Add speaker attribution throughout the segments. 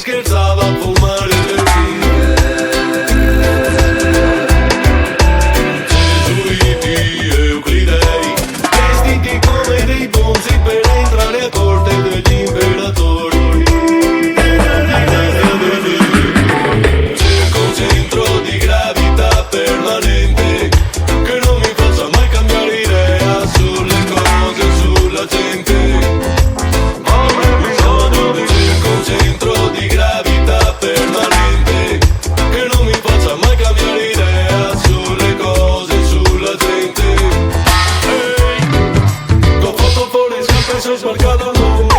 Speaker 1: scherzava a fumare le Gesuiti, Euclidei, vestiti come dei bonzi per entrare a corte degli imperatori. C'è un centro di gravità permanente che non mi faccia mai cambiare idea sulle cose, sulla gente. Ho bisogno di un centro di gravità permanente che non mi faccia mai cambiare idea sulle cose, sulla gente. Ho fatto fuori scarpe, sono sbarcato al mondo,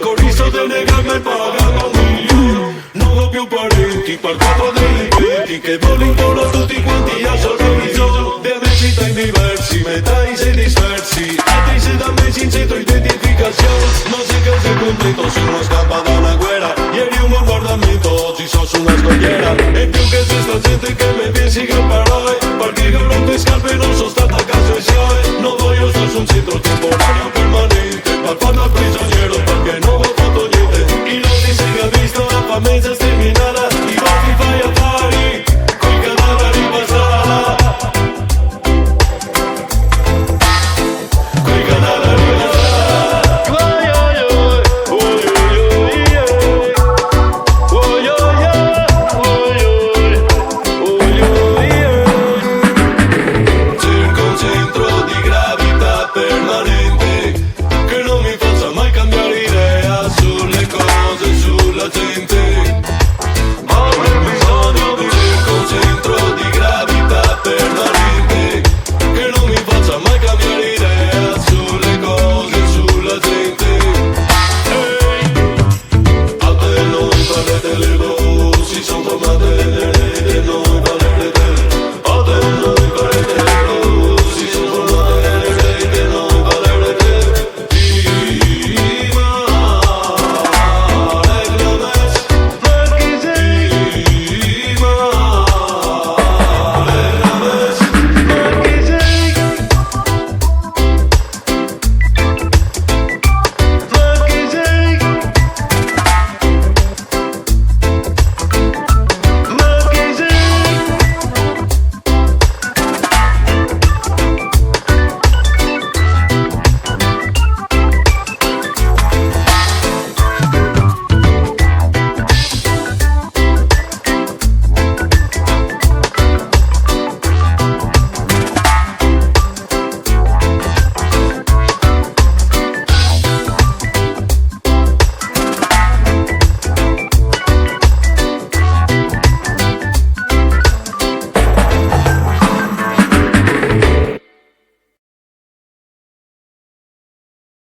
Speaker 1: con riso del negro me pagano un milione. Non ho più parenti, parcato dei venti che volo intorno a tutti quanti a sorriso. Di amici in diversi, metà i sei dispersi, altri se da mesi in centro identificazione. Non si che sei completo, sono scappato